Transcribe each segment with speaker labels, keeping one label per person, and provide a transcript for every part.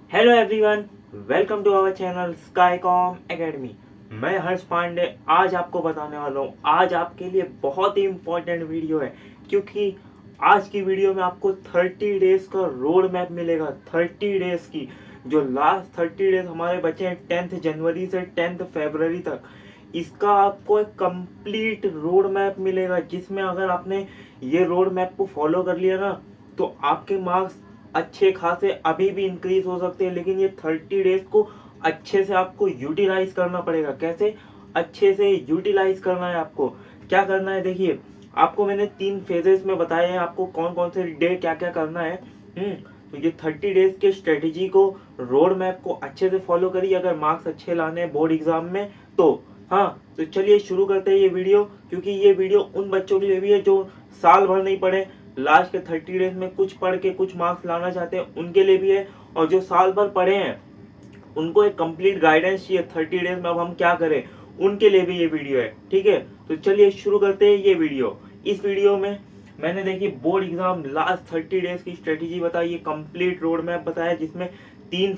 Speaker 1: Hello everyone, welcome to our channel Skycom academy. मैं हर्ष पांडे आज आपको बताने वाला हूँ। आज आपके लिए बहुत ही इम्पोर्टेंट वीडियो है क्योंकि आज की वीडियो में आपको 30 डेज का रोड मैप मिलेगा। 30 डेज की जो लास्ट 30 डेज हमारे बचे हैं 10th जनवरी से 10th फरवरी तक, इसका आपको एक कंप्लीट रोड मैप मिलेगा जिसमें अगर आपने ये रोड मैप को फॉलो कर लिया ना तो आपके मार्क्स अच्छे खासे अभी भी इंक्रीज हो सकते हैं। लेकिन ये 30 डेज को अच्छे से आपको यूटिलाइज करना पड़ेगा। कैसे अच्छे से यूटिलाइज करना है, आपको क्या करना है, देखिए आपको मैंने 3 फेजेस में बताए हैं आपको कौन कौन से डे क्या क्या करना है। तो ये 30 डेज के स्ट्रेटेजी को, रोड मैप को अच्छे से फॉलो करिए अगर मार्क्स अच्छे लाने हैं बोर्ड एग्जाम में तो। हाँ, तो चलिए शुरू करते हैं ये वीडियो, क्योंकि ये वीडियो उन बच्चों के लिए भी है जो साल भर नहीं पढ़े, लास्ट के 30 डेज में कुछ पढ़ के कुछ मार्क्स लाना चाहते हैं उनके लिए भी है, और जो साल भर पढ़े हैं उनको एक कंप्लीट गाइडेंस चाहिए 30 डेज में अब हम क्या करें, उनके लिए भी ये वीडियो है। ठीक है, तो चलिए शुरू करते हैं ये वीडियो। इस वीडियो में मैंने देखिए बोर्ड एग्जाम लास्ट 30 डेज की स्ट्रेटेजी बताई, कंप्लीट रोड मैप बताया जिसमें 3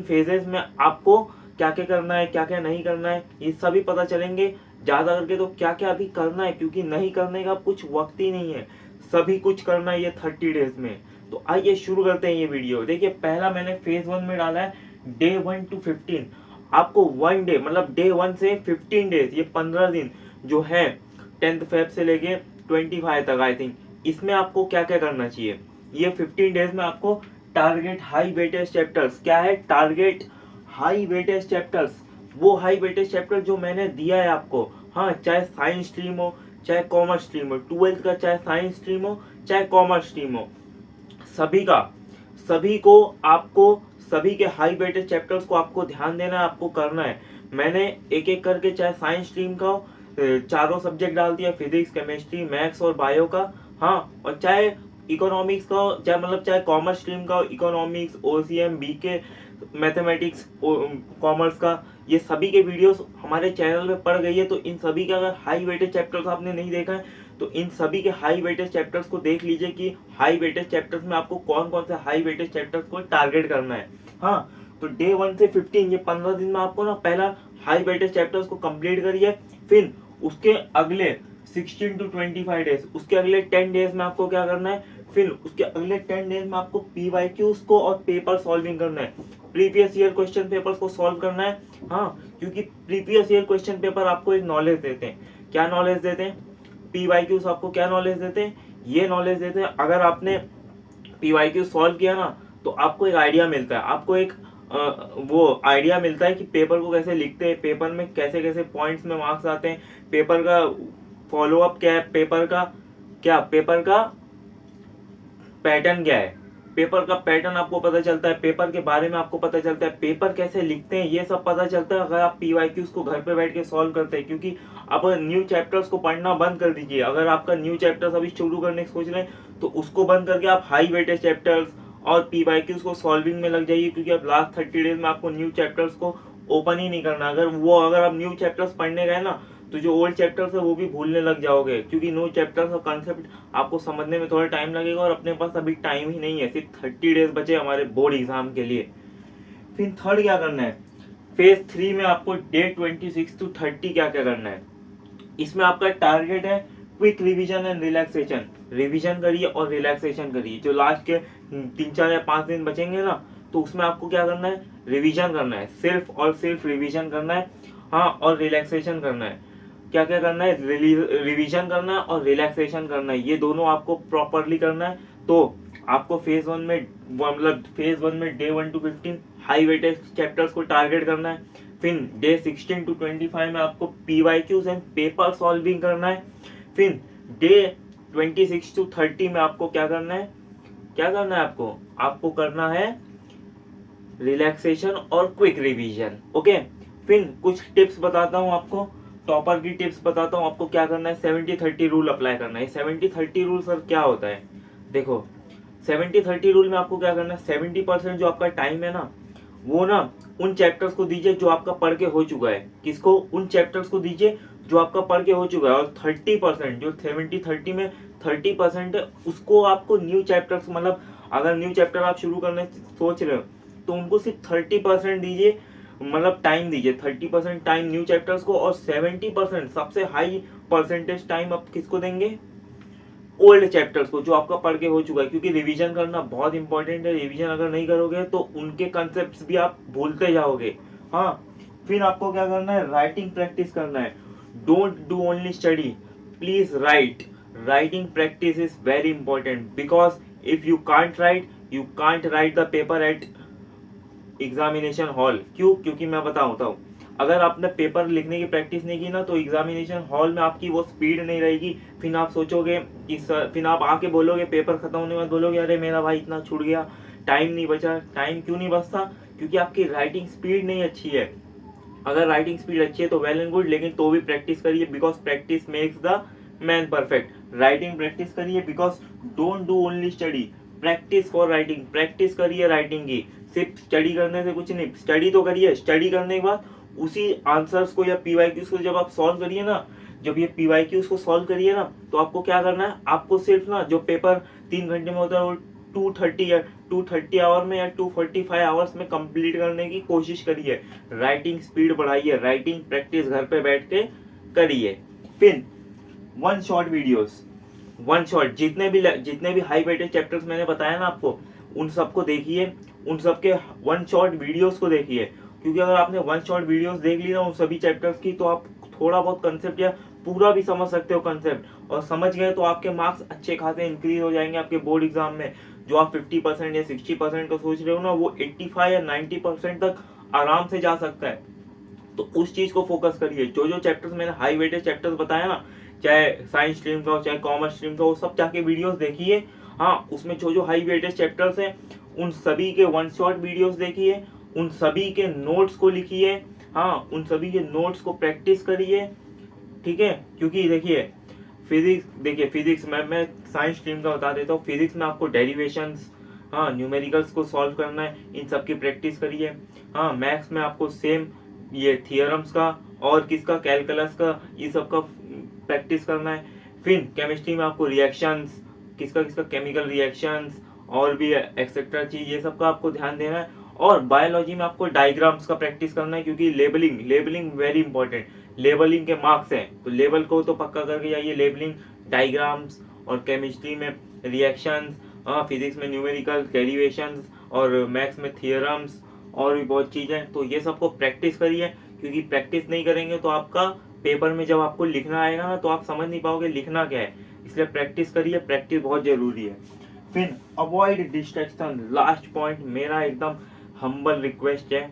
Speaker 1: फेजेस में आपको क्या क्या करना है क्या क्या नहीं करना है ये सभी पता चलेंगे। ज्यादा करके तो क्या क्या अभी करना है, क्योंकि नहीं करने का कुछ वक्त ही नहीं है, सभी कुछ करना है ये 30 डेज में। तो आइए शुरू करते हैं ये वीडियो। देखिए पहला मैंने फेज 1 में डाला है डे 1 to 15। आपको 1 डे मतलब डे 1 से 15 डेज, ये 15 दिन जो है 10th फेब से लेके 25 तक आई थिंक, इसमें आपको क्या क्या करना चाहिए। ये 15 डेज में आपको टारगेट हाई वेटेज चैप्टर्स, क्या है टारगेट हाई वेटेज चैप्टर्स, वो हाई वेटेज चैप्टर जो मैंने दिया है आपको। हाँ, चाहे साइंस स्ट्रीम हो चाहे कॉमर्स स्ट्रीम हो, 12th का चाहे साइंस स्ट्रीम हो चाहे कॉमर्स स्ट्रीम हो, सभी का सभी को आपको सभी के हाई वेटेज चैप्टर्स को आपको ध्यान देना है, आपको करना है। मैंने एक एक करके चाहे साइंस स्ट्रीम का चारों सब्जेक्ट डाल दिया, फिजिक्स केमिस्ट्री मैथ्स और बायो का। हाँ, और चाहे इकोनॉमिक्स का हो, चाहे मतलब चाहे कॉमर्स स्ट्रीम का हो, economics OCM BK mathematics commerce का, ये सभी के वीडियोस हमारे चैनल पे पड़ गई है। तो इन सभी के अगर हाई वेटेज चैप्टर्स आपने नहीं देखा है तो इन सभी के हाई वेटेज चैप्टर्स को देख लीजिए कि हाई वेटेज चैप्टर्स में आपको कौन कौन से हाई वेटेज चैप्टर्स को टारगेट करना है। हाँ, तो डे 1 से 15 ये 15 दिन में आपको ना पहला हाई वेटेज चैप्टर्स को कंप्लीट करिए। फिर उसके अगले 16 to 25 डेज, उसके अगले 10 डेज में आपको क्या करना है, फिर उसके अगले 10 डेज में आपको पीवाईक्यूज को और पेपर सॉल्विंग करना है, प्रीवियस ईयर क्वेश्चन पेपर्स को सॉल्व करना है। हाँ, क्योंकि प्रीवियस ईयर क्वेश्चन पेपर आपको एक नॉलेज देते हैं। क्या नॉलेज देते हैं? पीवाईक्यूज आपको क्या नॉलेज देते हैं? ये नॉलेज देते हैं अगर आपने पीवाईक्यू सॉल्व किया ना तो आपको एक आइडिया मिलता है, आपको एक वो आइडिया मिलता है कि पेपर को कैसे लिखते हैं, पेपर में कैसे कैसे पॉइंट्स में मार्क्स आते हैं, पेपर का फॉलो अप क्या है, पेपर का पैटर्न क्या है, पेपर का पैटर्न आपको पता चलता है, पेपर के बारे में आपको पता चलता है, पेपर कैसे लिखते हैं ये सब पता चलता है अगर आप पीवाईक्यूज को घर पे बैठ के सॉल्व करते हैं। क्योंकि आप न्यू चैप्टर्स को पढ़ना बंद कर दीजिए, अगर आपका न्यू चैप्टर्स अभी शुरू करने की सोच रहे हैं तो उसको बंद करके आप हाई वेटेज चैप्टर्स और पीवाईक्यूज को सॉल्विंग में लग जाइए, क्योंकि अब लास्ट 30 डेज में आपको न्यू चैप्टर्स को ओपन ही नहीं करना। अगर आप न्यू चैप्टर्स पढ़ने गए ना तो जो ओल्ड चैप्टर्स है वो भी भूलने लग जाओगे, क्योंकि न्यू चैप्टर्स का कंसेप्ट आपको समझने में थोड़ा टाइम लगेगा और अपने पास अभी टाइम ही नहीं है, सिर्फ 30 डेज बचे हमारे बोर्ड एग्जाम के लिए। फिर थर्ड क्या करना है, फेज 3 में आपको डे 26 to 30 क्या क्या करना है। इसमें आपका टारगेट है quick revision and relaxation, revision करिए और रिलैक्सेशन करिए। जो लास्ट के 3 4 या 5 दिन बचेंगे ना तो उसमें आपको क्या करना है, रिवीजन करना है, सिर्फ और सिर्फ रिवीजन करना है। हाँ, और रिलैक्सेशन करना है। क्या क्या करना है, रिवीजन करना है और रिलैक्सेशन करना है, ये दोनों आपको प्रॉपरली करना है। तो आपको फेज 1 में मतलब फेज 1 में day 1 to 15 high weightage chapters को टारगेट करना है। फिर डे 16 to 25 में आपको पीवाईक्यूज एंड पेपर सॉल्विंग करना है। फिर डे 26 to 30 में आपको क्या करना है, आपको करना है रिलैक्सेशन और क्विक रिवीजन। ओके, फिर कुछ टिप्स बताता हूँ आपको, टॉपर की टिप्स बताता हूँ आपको क्या करना है। 70-30 रूल अप्लाई करना है। 70-30 रूल सर क्या होता है, देखो 70-30 रूल में आपको क्या करना है, 70% जो आपका टाइम है ना वो ना उन चैप्टर्स को दीजिए जो आपका पढ़ के हो चुका है। किसको? उन चैप्टर्स को दीजिए जो आपका पढ़ के हो चुका है। और 30% जो 70-30 में 30% है उसको आपको न्यू चैप्टर्स मतलब अगर न्यू चैप्टर आप शुरू करने सोच रहे हो तो उनको सिर्फ 30% दीजिए, मतलब टाइम दीजिए। 30% टाइम न्यू चैप्टर्स को और 70% सबसे हाई परसेंटेज टाइम आप किसको देंगे? ओल्ड चैप्टर्स को, जो आपका पढ़ के हो चुका है। क्योंकि रिवीजन करना बहुत इंपॉर्टेंट है। रिवीजन अगर नहीं करोगे तो उनके कंसेप्ट भी आप भूलते जाओगे। हाँ, फिर आपको क्या करना है? राइटिंग प्रैक्टिस करना है। Don't do only study, please write. Writing practice is very important because if you can't write, you can't write the paper at examination hall. क्यों? क्योंकि मैं बताता हूँ, अगर आपने पेपर लिखने की प्रैक्टिस नहीं की ना तो एग्जामिनेशन हॉल में आपकी वो स्पीड नहीं रहेगी। फिर आप सोचोगे कि फिर आप आके बोलोगे पेपर खत्म होने के बाद, बोलोगे अरे मेरा भाई इतना छूट गया, टाइम नहीं बचा। टाइम क्यों नहीं बचता? क्योंकि आपकी राइटिंग स्पीड नहीं अच्छी है। अगर राइटिंग स्पीड अच्छी है तो वेल एंड गुड, लेकिन तो भी प्रैक्टिस करिए because practice makes the man perfect. Writing practice करिए because don't do only study, practice for writing. Practice करिए राइटिंग की, सिर्फ स्टडी करने से कुछ नहीं। स्टडी तो करिए, स्टडी करने के बाद उसी आंसर्स को या पीवाईक्यूज को जब आप सॉल्व करिए ना, जब ये पीवाईक्यूज को सॉल्व करिए ना, तो आपको क्या करना है? आपको सिर्फ ना जो पेपर 3 घंटे में होता है वो 230 या 230 आवर में या 245 आवर्स में कंप्लीट करने की कोशिश करिए। राइटिंग स्पीड बढ़ाइए, राइटिंग प्रैक्टिस घर पे बैठ के करिए। फिर one shot videos, one shot जितने भी हाई वेटेज चैप्टर्स मैंने बताया ना आपको, उन सबको देखिए, उन सबके वन शॉट वीडियोस को देखिए। क्योंकि अगर आपने वन शॉट वीडियोस देख ली ना उन सभी चैप्टर्स की, तो आप थोड़ा बहुत कंसेप्ट या पूरा भी समझ सकते हो कंसेप्ट। और समझ गए तो आपके मार्क्स अच्छे खासे इंक्रीज हो जाएंगे आपके बोर्ड एग्जाम में। जो आप 50% या 60% का सोच रहे हो ना, वो 85 या 90% तक आराम से जा सकता है। तो उस चीज को फोकस करिए। जो जो चैप्टर्स मैंने हाई वेटेज चैप्टर्स बताया ना, चाहे साइंस स्ट्रीम का हो चाहे कॉमर्स स्ट्रीम का हो, सब जाके वीडियोस देखिए। हाँ, उसमें जो जो हाई वेटेज चैप्टर्स हैं उन सभी के वन शॉट वीडियोस देखिए, उन सभी के नोट्स को लिखिए। हाँ, उन सभी के नोट्स को प्रैक्टिस करिए। ठीक है? क्योंकि देखिए फिजिक्स में, मैं साइंस स्ट्रीम का बता देता हूँ। फिजिक्स में आपको डेरिवेशंस, हाँ, न्यूमेरिकल्स को सॉल्व करना है, इन सब की प्रैक्टिस करिए। हाँ, मैथ्स में आपको सेम ये थियरम्स का और किसका, कैलकुलस का, ये सब का प्रैक्टिस करना है। फिर केमिस्ट्री में आपको रिएक्शंस, किसका किसका केमिकल रिएक्शंस और भी एक्सेट्रा चीज, ये सब का आपको ध्यान देना है। और बायोलॉजी में आपको डायग्राम्स का प्रैक्टिस करना है, क्योंकि लेबलिंग वेरी इंपॉर्टेंट। लेबलिंग के मार्क्स हैं तो लेबल को तो पक्का करके जाइए। लेबलिंग, डायग्राम्स, और केमिस्ट्री में रिएक्शंस, फिजिक्स में न्यूमेरिकल डेरिवेशंस, और मैथ्स में थियरम्स, और भी बहुत चीज़ें। तो ये सबको प्रैक्टिस करिए, क्योंकि प्रैक्टिस नहीं करेंगे तो आपका पेपर में जब आपको लिखना आएगा ना तो आप समझ नहीं पाओगे लिखना क्या है। इसलिए प्रैक्टिस करिए, प्रैक्टिस बहुत जरूरी है। फिर अवॉइड डिस्ट्रैक्शन, लास्ट पॉइंट मेरा एकदम हम्बल रिक्वेस्ट है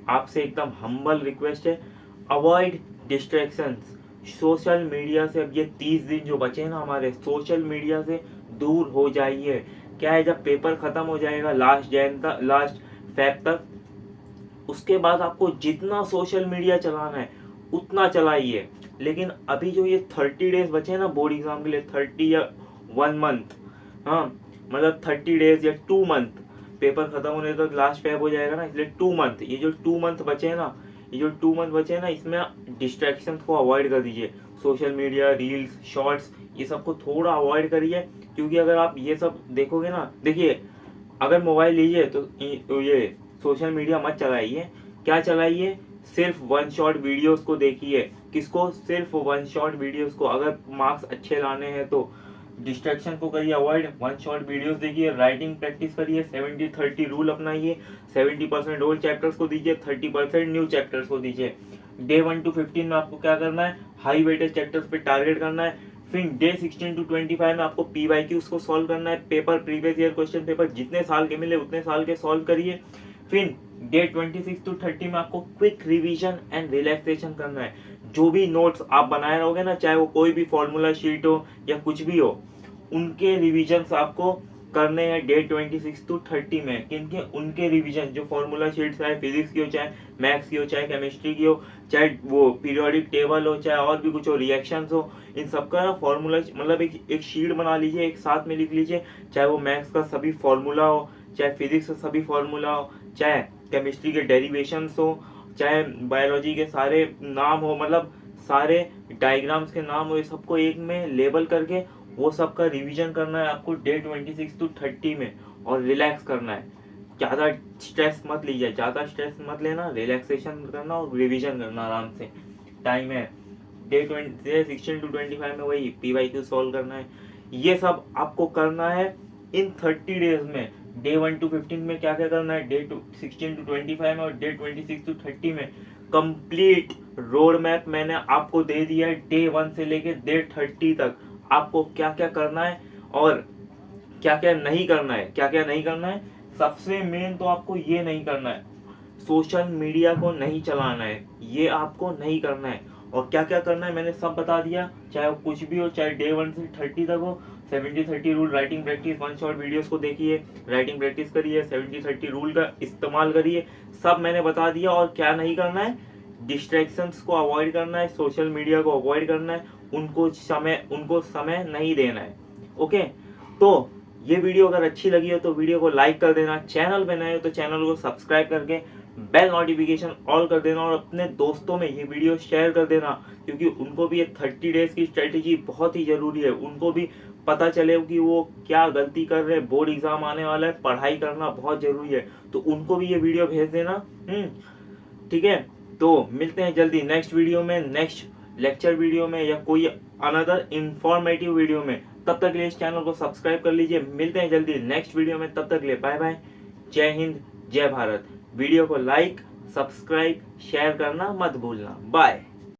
Speaker 1: आपसे, एकदम हम्बल रिक्वेस्ट है, अवॉइड डिस्ट्रैक्शंस। सोशल मीडिया से अब ये 30 दिन जो बचे हैं ना हमारे, सोशल मीडिया से दूर हो जाइए। क्या है, जब पेपर खत्म हो जाएगा लास्ट फेब तक, उसके बाद आपको जितना सोशल मीडिया चलाना है उतना चलाइए। लेकिन अभी जो ये 30 डेज बचे हैं ना बोर्ड एग्जाम के लिए, 30 या 1 मंथ, हाँ मतलब 30 डेज या 2 मंथ, पेपर खत्म होने तक लास्ट फेब हो जाएगा ना, इसलिए 2 मंथ, ये जो 2 मंथ बचे हैं ना, ये जो 2 मंथ बचे हैं ना, इसमें डिस्ट्रैक्शन को अवॉइड कर दीजिए। सोशल मीडिया, रील्स, शॉर्ट्स, ये सबको थोड़ा अवॉइड करिए। क्योंकि अगर आप ये सब देखोगे ना, देखिए अगर मोबाइल लीजिए तो ये सोशल मीडिया मत चलाइए। क्या चलाइए? सिर्फ वन शॉट वीडियोस को देखिए। किसको? सिर्फ वन शॉट वीडियोस को। अगर मार्क्स अच्छे लाने हैं तो डिस्ट्रैक्शन को करिए अवॉइड, वन शॉट वीडियोस देखिए, राइटिंग प्रैक्टिस करिए, 70-30 रूल अपनाइए। 70% ओल्ड चैप्टर्स को दीजिए, 30% न्यू चैप्टर्स को दीजिए। डे 1 to 15 में आपको क्या करना है? हाई वेटेज चैप्टर्स पे टारगेट करना है। फिर डे 16 to 25 में आपको पीवाईक्यूज को सॉल्व करना है। Paper, previous year question paper जितने साल के मिले उतने साल के सॉल्व करिए। फिर डे 26 to 30 में आपको क्विक रिवीजन एंड रिलैक्सेशन करना है। जो भी नोट्स आप बनाए रहोगे ना, चाहे वो कोई भी फॉर्मूला शीट हो या कुछ भी हो, उनके रिविजन आपको करने हैं डे 26 to 30 में। किनके? उनके रिवीजन, जो फॉर्मूला शीट चाहे फिजिक्स की हो, चाहे मैथ्स की हो, चाहे केमिस्ट्री की हो, चाहे वो पीरियोडिक टेबल हो, चाहे और भी कुछ हो, रिएक्शंस हो, इन सबका ना फॉर्मूला, मतलब एक शीट बना लीजिए, एक साथ में लिख लीजिए। चाहे वो मैथ्स का सभी फॉर्मूला हो, चाहे फिजिक्स का सभी फॉर्मूला हो, चाहे केमिस्ट्री के डेरिवेशंस हो, चाहे बायोलॉजी के सारे नाम हो, मतलब सारे डायग्राम्स के नाम हो, ये सबको एक में लेबल करके वो सबका रिवीजन करना है आपको डे 26 to 30 में। और रिलैक्स करना है। ज़्यादा स्ट्रेस मत लीजिए, ज़्यादा स्ट्रेस मत लेना, रिलैक्सेशन करना और रिवीजन करना आराम से। टाइम है डे 16 to 25 में वही PYQ सॉल्व करना है। ये सब आपको करना है इन 30 डेज में। डे 1 to 15 में क्या क्या करना है, डे 16 to 25 में और डे 26 to 30 में कंप्लीट रोड मैप मैंने आपको दे दिया है। डे 1 से लेके डे 30 तक आपको क्या क्या करना है और क्या क्या नहीं करना है। क्या क्या नहीं करना है, सबसे मेन तो आपको ये नहीं करना है, सोशल मीडिया को नहीं चलाना है, ये आपको नहीं करना है। और क्या क्या करना है मैंने सब बता दिया, चाहे वो कुछ भी हो, चाहे डे 1 से 30 तक हो। 70-30 rule, writing practice, one shot videos को देखिए, राइटिंग प्रैक्टिस करिए, 70-30 रूल का इस्तेमाल करिए, सब मैंने बता दिया। और क्या नहीं करना है, डिस्ट्रैक्शंस को अवॉइड करना है, सोशल मीडिया को अवॉइड करना है, उनको समय नहीं देना है। ओके, तो ये वीडियो अगर अच्छी लगी हो तो वीडियो को लाइक कर देना, चैनल पे नए हो तो चैनल को सब्सक्राइब करके बेल नोटिफिकेशन ऑल कर देना और अपने दोस्तों में ये वीडियो शेयर कर देना, क्योंकि उनको भी ये 30 डेज की स्ट्रेटेजी बहुत ही जरूरी है। उनको भी पता चले कि वो क्या गलती कर रहे हैं, बोर्ड एग्जाम आने वाला है, पढ़ाई करना बहुत जरूरी है, तो उनको भी ये वीडियो भेज देना। ठीक है, तो मिलते हैं जल्दी नेक्स्ट वीडियो में, नेक्स्ट लेक्चर वीडियो में या कोई अनदर इंफॉर्मेटिव वीडियो में। तब तक के लिए इस चैनल को सब्सक्राइब कर लीजिए। मिलते हैं जल्दी नेक्स्ट वीडियो में, तब तक के लिए बाय बाय, जय हिंद, जय भारत। वीडियो को लाइक, सब्सक्राइब, शेयर करना मत भूलना। बाय।